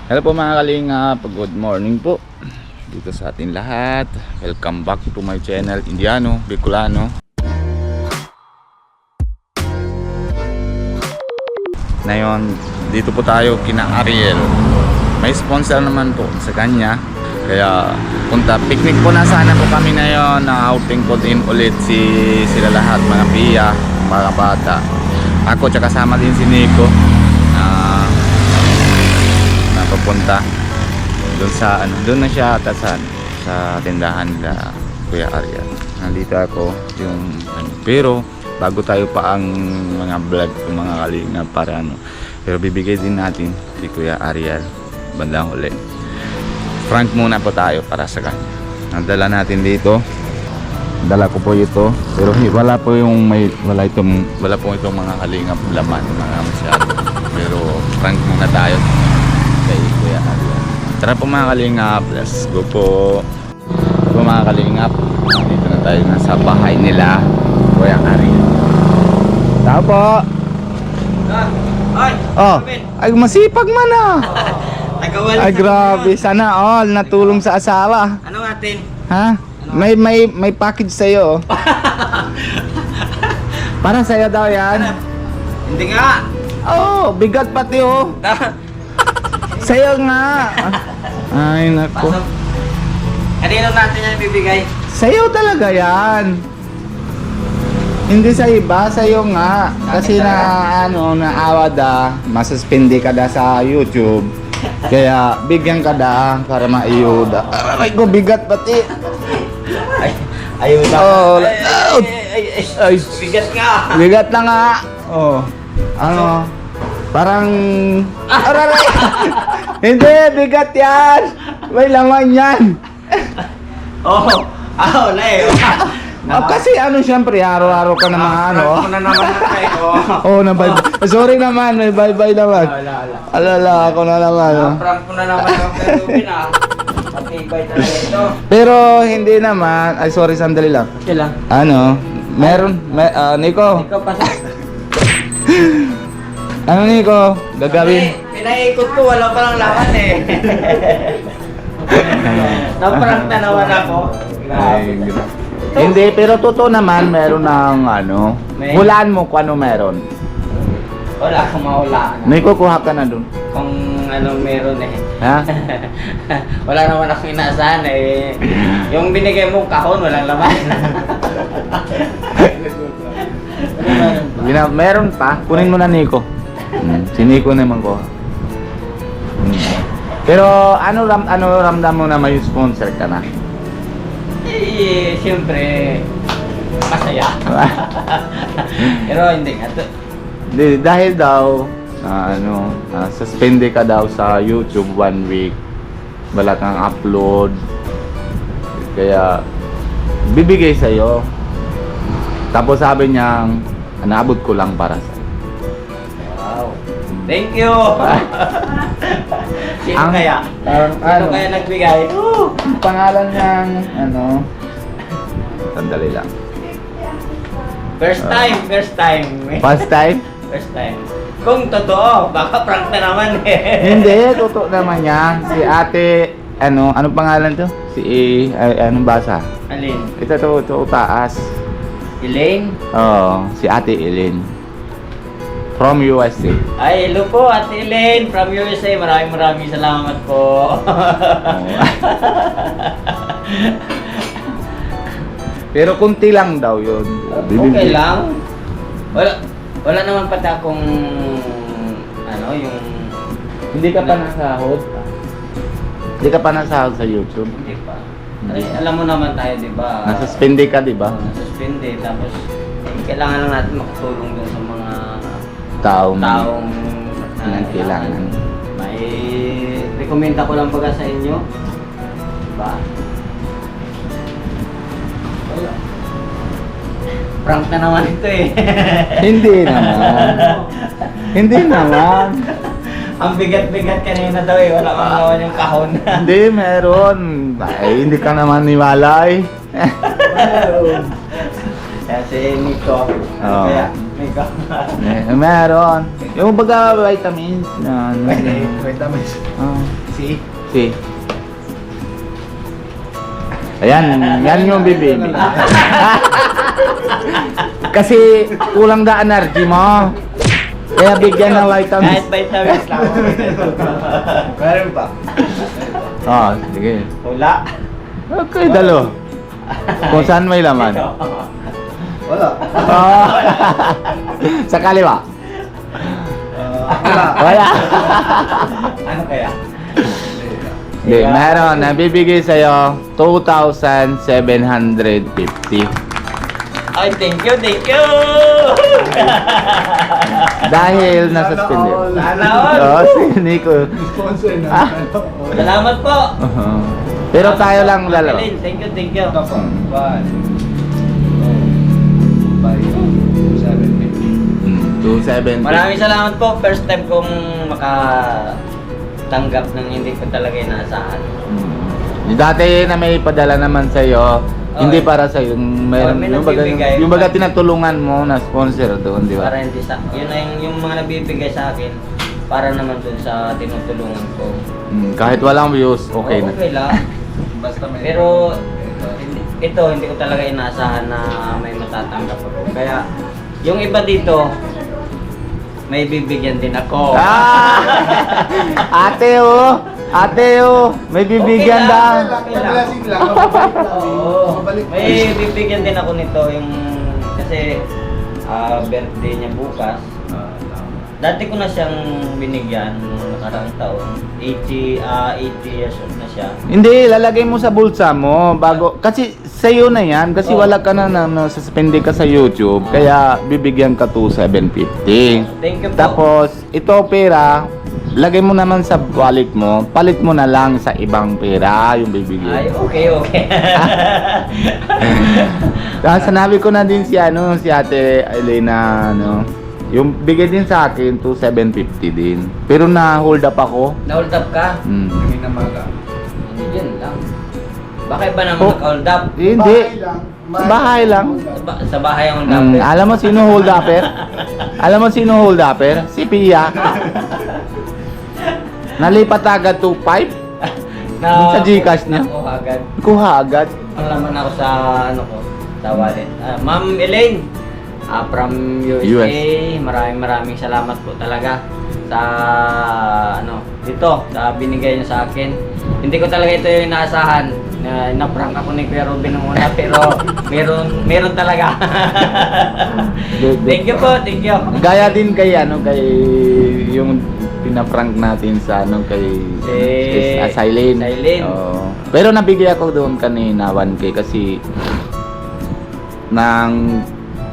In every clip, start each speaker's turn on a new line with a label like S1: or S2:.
S1: Hello po mga kalingap, good morning po dito sa ating lahat. Welcome back to my channel, Indiano Bicolano. Ngayon, dito po tayo kina Ariel. May sponsor naman po sa kanya. Kaya picnic po na sana po kami ngayon. Na-outing ko din ulit sila lahat, mga piya, mga bata. Ako tsaka kasama din si Nico. Papunta doon sa doon na siya sa tindahan nila Kuya Ariel. Nandito ako pero bago tayo pa ang mga vlog ng mga kalingap para pero bibigay din natin si Kuya Ariel bandang huli. Frank muna po tayo para sa kanya. Nadala natin dito. Dala ko po ito pero wala po itong mga kalingap laman mga masyado. Pero Frank muna tayo kay Kuya Ariel. Tara po mga kalingap, let's go po. Tara po mga kalingap, dito na tayo nasa bahay nila Kuya Ariel. Tao po. Ay masipag man ay grabe, sana all natulong sa asawa.
S2: Ano natin?
S1: Ha? May package sa'yo. Para sa'yo daw yan.
S2: Hindi nga.
S1: Bigat pati sa'yo nga. Ay naku.
S2: Kanino natin yan ibibigay?
S1: Sa'yo talaga yan. Hindi sa iba, sa'yo nga. Kasi naawa masuspindi ka sa YouTube. Kaya bigyan ka para maiyuda. Aray ko, bigat pati.
S2: Ayuda.
S1: Ay,
S2: bigat ka.
S1: bigat na nga. Parang aray. Hindi, bigat yan. May laman yan. Kasi siyempre araw-araw ka na mga
S2: na naman tayo.
S1: Sorry naman, may bye-bye naman. Alala, ako na naman.
S2: Prank ko na naman ang Perubin Patibay talaga ito.
S1: Pero hindi naman, ay sorry, sandali lang.
S2: Okay lang.
S1: Meron, Nico.
S2: Ikaw pa sa...
S1: Nico, gagawin?
S2: Pinaikot ko, wala palang laman Naprank na naman ako.
S1: Hindi, pero totoo naman, meron ng hulaan mo kung ano meron.
S2: Wala akong mahulaan.
S1: Nico, kuha ka na dun.
S2: Kung anong meron
S1: Ha?
S2: Wala naman akong inaasahan Yung binigay mo kahon, walang laman.
S1: Meron pa, kunin mo na Nico. Si Nico naman ko. Pero ano ramdam mo na may sponsor ka na?
S2: Siyempre masaya. Pero hindi nga
S1: Dahil daw suspende ka daw sa YouTube 1 week. Wala kang upload. Kaya bibigay sa'yo. Tapos sabi niya, naabot ko lang para sa'yo.
S2: Wow. Thank you. Sino kaya? Sino kaya nagbigay?
S1: Pangalan niyang sandali lang.
S2: First time.
S1: First time?
S2: First time. Kung totoo, baka prank na naman
S1: Hindi, totoo naman yan. Si ate, anong pangalan to? Anong basa?
S2: Alin?
S1: Ito taas.
S2: Elaine?
S1: Oo, si ate Elaine. From USA.
S2: Ay, hello po, Ate Elaine from USA. Maraming salamat po.
S1: Pero kunti lang daw yun.
S2: Okay lang. Wala naman pata kung yung...
S1: Hindi ka pa nasahod? Hindi ka pa nasahod sa YouTube?
S2: Hindi pa. Ay, alam mo naman tayo, di ba?
S1: Nasuspende ka, di ba?
S2: Nasuspende. Tapos, kailangan lang natin makatulong dun sa mga
S1: taong
S2: kailangan. May rekomenda ko lang baga sa inyo. Diba? Wala. Prank na naman ito
S1: Hindi naman. Hindi naman.
S2: Ang bigat-bigat kanina daw wala kang naman yung kahon.
S1: Hindi, meron. Ay, hindi ka naman niwala
S2: Kaya si Nico.
S1: Oo.
S2: Kaya Nico
S1: Meron. Yung baga vitamins na ano.
S3: Vitamins.
S1: Oh.
S3: C.
S1: Si. Ayan, yan yung bibili. Kasi kulang na energy mo. Kaya bigyan ng
S2: Kahit
S1: vitamins.
S2: vitamins lang.
S3: Meron pa.
S1: Oh, sige.
S2: Wala.
S1: Okay, dalo. Kung saan may laman.
S3: Wala.
S1: Oh. Sa kaliwa.
S3: Wala.
S1: Wala.
S2: Ano kaya?
S1: Hindi, meron. Nabibigay sa'yo 2,750.
S2: Ay, thank you, thank you!
S1: Dahil nasuspended.
S2: Sana all.
S1: Oo, si Nico.
S3: Sponsor na.
S1: Ah.
S2: Salamat po!
S1: Pero tayo lang dalawa.
S2: Madeline, thank you, thank you.
S3: Ito po.
S1: 270.
S2: Maraming salamat po. First time kong makatanggap ng hindi ko talaga inaasahan.
S1: Dati na may padala naman sa'yo, hindi para sa yung meron
S2: may
S1: yung baga,
S2: nagbibigay.
S1: yung baga tinatulungan mo na sponsor doon, di ba?
S2: Para hindi sa... Yun na yung mga nabibigay sa akin para naman dun sa tinutulungan ko.
S1: Kahit walang views, okay na.
S2: Okay lang.
S3: Basta may...
S2: Pero hindi ko talaga inaasahan na may matatanggap ako. Kaya yung iba dito, may bibigyan din ako.
S1: Ah! Ate oh, may bibigyan
S2: Okay lang.
S1: daw.
S3: Blessing lang. Mababalik lang.
S2: Oo.
S3: Mababalik lang.
S2: May bibigyan din ako nito yung kasi birthday niya bukas. Dati ko na siyang binigyan nung nakaraang taon. 80 years old na siya.
S1: Hindi, lalagay mo sa bulsa mo bago kasi sa'yo na yan kasi wala ka na suspende ka sa YouTube kaya bibigyan ka 2,750.
S2: Thank you po.
S1: Tapos ito pera, lagay mo naman sa wallet mo, palit mo na lang sa ibang pera yung
S2: Ay,
S1: bibigyan.
S2: okay.
S1: Sanabi ko na din si Ate Elena yung bigay din sa akin 2,750 din. Pero na hold up ako.
S2: Na-hold up ka?
S3: Kami na maga.
S2: Hindi yun lang. Bakit ba naman
S1: Oh.
S2: naka-hold up?
S1: Hindi. Bahay lang.
S2: Sa bahay ang hold up.
S1: Alam mo sino hold upper? Alam mo sino hold upper? Si Pia. Nalipat agad 2,500. Sa Gcash niya.
S2: Nakuha agad.
S1: Kuha agad.
S2: Ang laman ako sa sa wallet. Ma'am Elaine, from USA, maraming salamat po talaga sa dito, sa binigay niyo sa akin. Hindi ko talaga ito yung inaasahan. Na-prank ako ni Kuya Robin nung una pero meron talaga. Thank you po, thank you.
S1: Gaya din kay kay yung pinaprank natin sa kay Silene.
S2: Silene.
S1: Oo. Pero nabigay ako doon kanina 1K kasi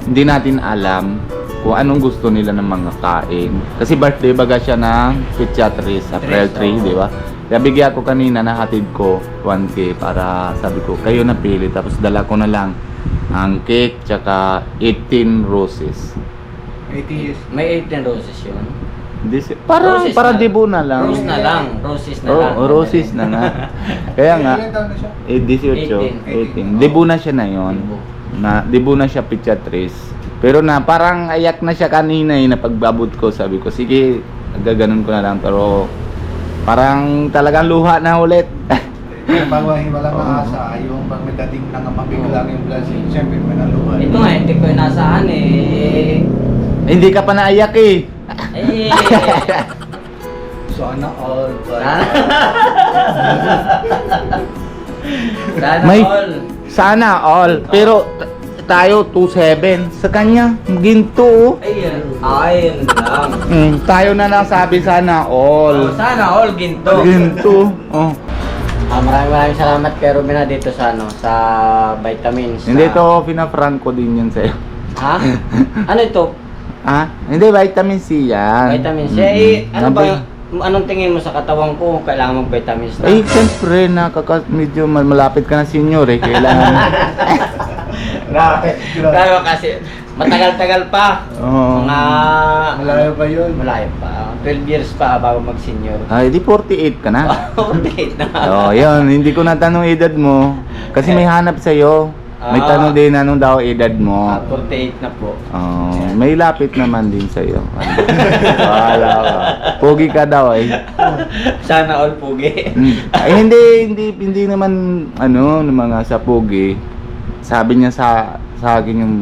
S1: hindi natin alam kung anong gusto nila ng mga kain. Kasi birthday baga siya ng Pitya 3, April 3, di ba? Kaya bigyan ko kanina, nahatid ko 1K para sabi ko, kayo napili. Tapos dala ko na lang ang cake tsaka 18 roses.
S3: 80 years.
S2: May 18 roses yun.
S1: Para
S2: Roses
S1: para
S2: na.
S1: dibo na lang.
S2: Rose na lang. Roses na lang.
S1: Roses na nga. Kaya nga,
S3: Ilan taon na siya?
S1: 18. Dibo na siya na yon. Dibo na siya Pitya 3. Pero parang ayak na siya kanina na pagbabot ko. Sabi ko, sige, gaganon ko na lang. Pero parang talagang luha na ulit.
S3: Pag walang naasa, yung pag may dating nang mabiglang yung blessing, siyempre may naluhan.
S2: Ito nga, hindi ko inasahan eh.
S1: Hindi ka pa naiyak eh.
S2: Eh.
S3: Sana all.
S2: Sana
S1: May-
S2: all.
S1: Sana all. Pero tayo 2,700. Sa kanya, ginto.
S2: Ayun lang.
S1: Tayo na nasabi sana all.
S2: Sana all ginto.
S1: Ginto. Oh.
S2: Maraming salamat kay Rubina dito sa sa vitamins.
S1: Hindi to pinaprank ko din yan sa'yo.
S2: Ha? Ano ito?
S1: Hindi, vitamin C yan.
S2: Vitamin C. Eh, ano ba? Anong tingin mo sa katawan ko? Kailangan mag-vitamins na?
S1: Siyempre, medyo malapit ka na senior eh. Kailangan.
S2: Grabe kasi. Matagal-tagal pa.
S1: Oo.
S2: Mga...
S3: Malayo pa yun.
S2: Malayo pa. 12 years pa bago mag-senior.
S1: Di 48 ka na.
S2: Update na.
S1: Yun. Hindi ko natanong edad mo. Kasi may hanap sa'yo. May tanong din, anong daw edad mo?
S2: 48 na po.
S1: Oh, may lapit naman din sa'yo. Wala ka. Pogi ka daw eh.
S2: Sana all pugi.
S1: Ay, hindi naman ng mga sa pogi. Sabi niya sa akin yung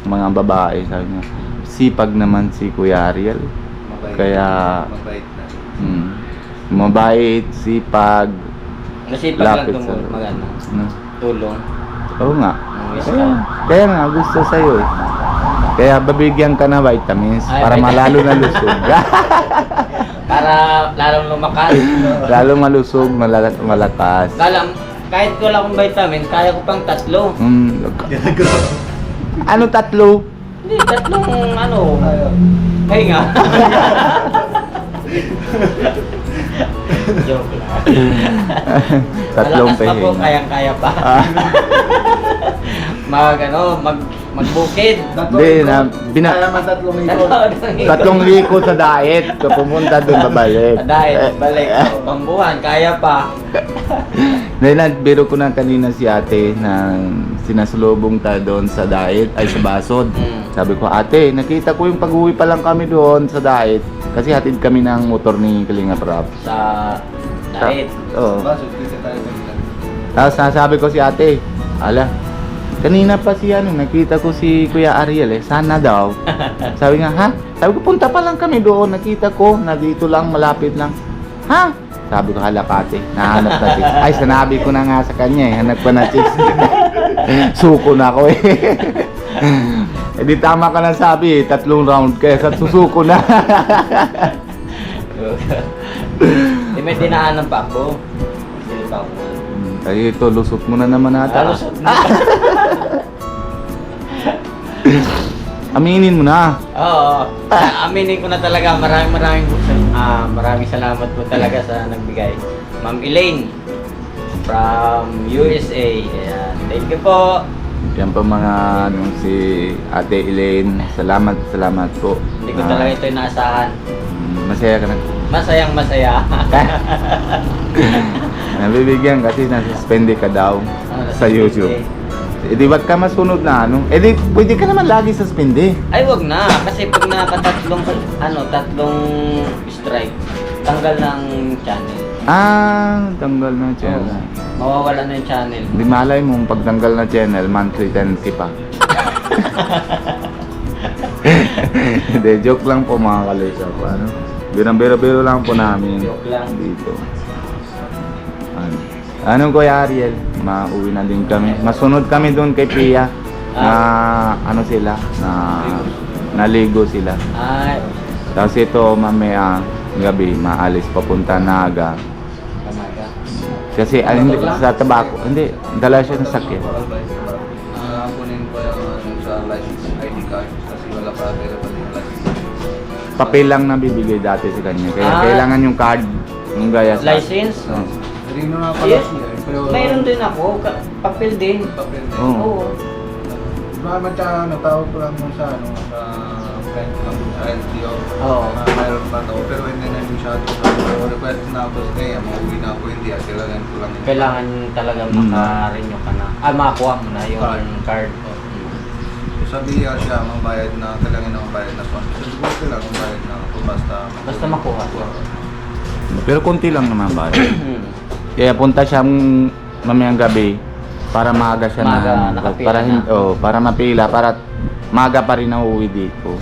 S1: mga babae, sabi niya, sipag naman si Kuya Ariel. Kaya
S3: Mabait na.
S1: Mabait, sipag,
S2: Nasipag lang
S1: lapit sa
S2: magano.
S1: no?
S2: Tulong.
S1: Oo nga.
S2: Yes,
S1: Kaya nga, gusto sa'yo eh. Kaya babigyan ka na vitamins
S2: Ay,
S1: para
S2: vitamins.
S1: malalo na lusog.
S2: Para lalong lumakas.
S1: Lalo malusog, malakas.
S2: Kahit wala akong vitamins, kaya ko pang 3.
S1: Ano 3?
S2: Hindi, 3 ano. Pahinga. Joke lang.
S1: 3
S2: Malakas pa po,
S1: pahinga.
S2: kayang-kaya pa. Magbukid.
S1: Hindi,
S3: Kaya man 3 ito.
S1: 3 liko sa diet. Pupunta doon, babalik.
S2: Dahil, balik. Pambuhan, kaya pa.
S1: Dahil biro ko na kanina si ate na sinasulubong tayo doon sa diet, ay sa basod. Sabi ko, ate, nakita ko yung pag-uwi pa lang kami doon sa diet. Kasi hatid kami ng motor ni Kalinga Prab.
S2: Sa diet.
S1: Oo.
S3: Basod, dito tayo kanina.
S1: Tapos nasabi ko si ate, ala, kanina pa si nakita ko si Kuya Ariel sana daw. Sabi nga, ha? Sabi ko, punta pa lang kami doon, nakita ko, na dito lang, malapit lang. Ha? Sabi ko, hala ate, nahanap na chicks. Ay, sanabi ko na nga sa kanya hanap ko na chicks. Suko na ako Eh di tama ka na sabi 3 round kaya sa susuko na.
S2: Di may dinaanan pa ako. Hindi pa ako.
S1: Ay, ito, lusot mo na naman ata.
S2: Halos
S1: Aminin mo na.
S2: Oo. Aminin ko na talaga. Maraming salamat po talaga sa nagbigay. Ma'am Elaine from USA. Ayan. Thank you po.
S1: Yan pa mga si Ate Elaine. Salamat po.
S2: Hindi ko talaga ito inaasahan.
S1: Masaya ka na.
S2: Masayang masaya.
S1: Nabibigyan kasi nasuspende ka daw sa YouTube. Eh di ba't ka masunod na Eh di pwede ka naman lagi suspende.
S2: Ay wag na. Kasi pag nakatatlong strike, tanggal ng channel.
S1: Tanggal na channel.
S2: Mawawala na yung channel.
S1: Di malay mo pagtanggal na channel, monthly tendency pa. Hindi, joke lang po mga kalisa po. Biro lang po namin.
S2: Joke lang.
S1: Dito. Anong Kuya Ariel? Mauwi na din kami. Masunod kami doon kay Pia. Na sila? Na naligo sila.
S2: Ay,
S1: Tapos ito mamaya gabi maalis papunta Naga.
S2: kamaga.
S1: Kasi hindi sa tabako. Hindi, dala siya ng sakit.
S3: Kunin ko yung sa license ID card kasi wala pa available yung license.
S1: Papel lang na bibigay dati sa kanya. Kaya kailangan yung card. Yung gaya sa...
S2: License?
S1: Oh.
S3: Hindi na pala
S2: Yes.
S3: siya pero
S2: Mayroon din ako. Papel din.
S3: papel din.
S1: Oo.
S2: Oo.
S3: Naman siya, natawag ko lang mo sa sa friend ng sa LTO.
S2: Oo.
S3: Mayroon pa to, pero hindi na yung shadow. Request na ako sa kaya, mauwi na ako hindi. Kailangan ko lang.
S2: Kailangan talaga maka-renew ka na. Makakuha mo na yung card.
S3: Sabi niya siya, magbayad na, kailangan na magbayad na pa. Sabi ko kailangan magbayad na ako basta
S2: makuha.
S1: Pero konti lang naman ba? Kaya punta siya mamayang gabi para maaga siya
S2: nakapila
S1: para
S2: na.
S1: para mapila para maaga pa rin na uuwi dito.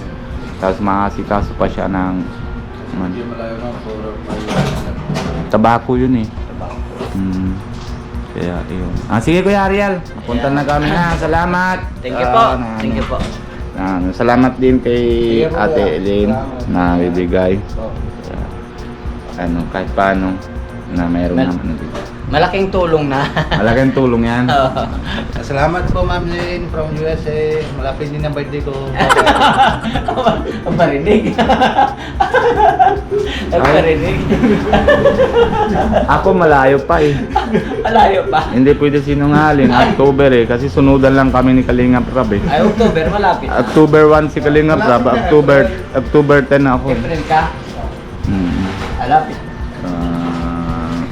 S1: Tapos makasikaso pa siya ng
S3: Hindi malayo na, for
S1: tabako yun eh. Kaya yun. Sige Kuya Ariel, punta na kami na. Salamat.
S2: Thank you po. Thank you po.
S1: Salamat din kay
S3: Sige po,
S1: Ate
S3: Kuya.
S1: Elaine na bibigay. Kahit paano na mayroon naman.
S2: Malaking tulong na.
S1: Malaking tulong yan.
S3: Salamat po Ma'am Lynn from USA. Malapit din ang birthday ko.
S2: Ang parinig. Ang parinig.
S1: Ako malayo pa eh.
S2: Malayo pa.
S1: Hindi pwede sinungaling. October eh. Kasi sunudan lang kami ni Kalinga Prab eh.
S2: Ay, October, malapit na.
S1: October 1 si Kalinga Prab. October 10 ako.
S2: April ka.
S1: Hmm.
S2: Malapit.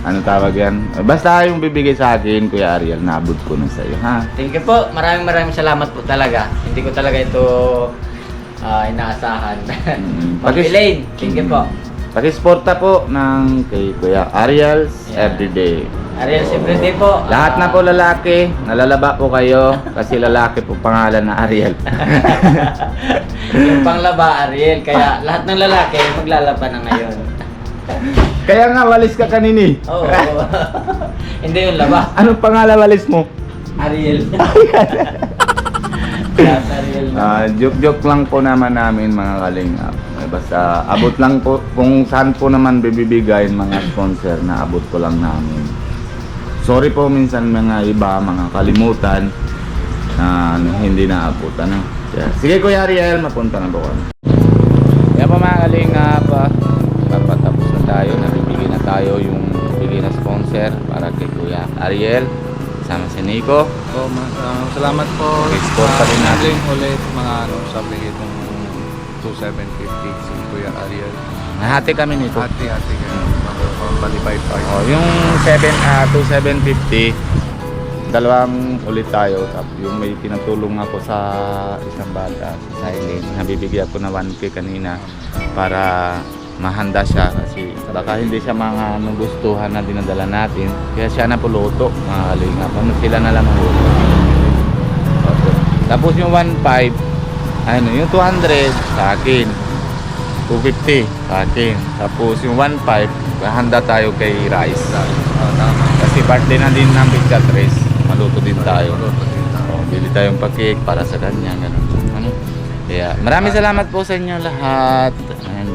S1: ano tawag yan? Basta yung bibigay sa akin, Kuya Ariel, naabot ko na sa'yo, ha?
S2: Thank you po. Maraming salamat po talaga. Hindi ko talaga ito inaasahan. Ma'am Elaine, thank you po.
S1: Pakisporta po ng kay Kuya Ariel's
S2: Yeah.
S1: Everyday.
S2: Ariel, everyday po.
S1: Lahat na po lalaki, nalalaba po kayo kasi lalaki po pangalan na Ariel.
S2: Yung panglaba, Ariel. Kaya lahat ng lalaki maglalaba na ngayon.
S1: Kaya nga walis ka kanini.
S2: Oo. Hindi yung laba.
S1: Anong pangalan walis mo?
S2: Ariel. Lahat Ariel.
S1: Joke-joke lang po naman namin mga kalingap. Basta abot lang po, kung saan po naman bibigay mga sponsor na abot ko lang namin. Sorry po minsan mga iba, mga kalimutan na hindi naabot. Ano? Yeah. Sige Kuya Ariel, mapunta na po kami. Yan po mga kalingap, papatapos na tayo, nabibigay na tayo yung bigay na sponsor para kay Kuya Ariel. Kasama si Nico.
S3: So, salamat po.
S1: Export pa rin natin.
S3: Ulit mga sabi itong 2,750 si Kuya Ariel.
S1: Nahati kami nito.
S3: Hati-hati kayo. Balibay pa.
S1: Oh, yung 2,750 dalawang ulit tayo. Tapos yung may tinutulong ako sa isang bata, sa Silene, nabibigyan ko na 1K kanina para mahanda siya kasi baka hindi siya mga gustuhan na dinadala natin. Kaya siya na puluto, mga kalingap. Ano sila na lang ang luto. Tapos yung 1,500, ano, yung 200 sa akin. 250 sa akin. Tapos yung 1,500, handa tayo kay Rice. Kasi birthday na din ng Big Tres, maluto din tayo. Bili tayong pa-cake para sa kanya, ganun. Ano? Kaya maraming salamat po sa inyo lahat. And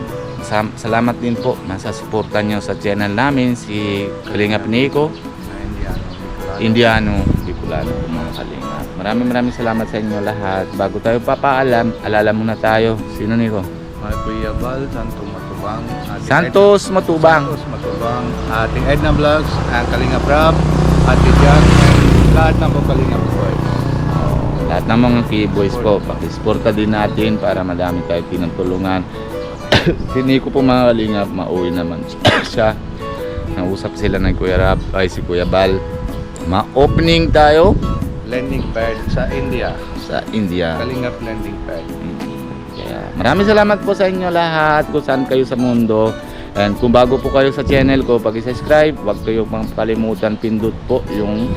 S1: salamat din po sa suporta nyo sa channel namin, si Kalingap Nico, Indiano, Bicolano, mga Kalingap. Maraming salamat sa inyo lahat. Bago tayo papaalam, alala muna tayo. Sino Nico?
S3: Kuya Val,
S1: Santos Matubang.
S3: Santos Matubang, ating Edna Vlogs, ang Kalingap Rap, Ate Jack, lahat ng po Kalingap Boys.
S1: Lahat ng mga keyboys po, pakisporta din natin para madami tayo tinutulungan. Si Nico po mga Kalingap, mauwi naman siya. Nausap sila ng Kuya Rap, ay si Kuya Bal. Ma-opening tayo
S3: Lending pad sa India.
S1: sa India.
S3: Kalingap Lending pad.
S1: Kaya maraming salamat po sa inyo lahat kung saan kayo sa mundo. And kung bago po kayo sa channel ko, pag-subscribe, huwag kayo pang kalimutan pindot po yung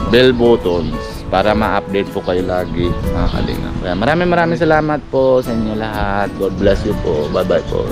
S1: bell buttons para ma-update po kayo lagi mga kalingap. Kaya maraming salamat po sa inyo lahat. God bless you po. Bye bye po.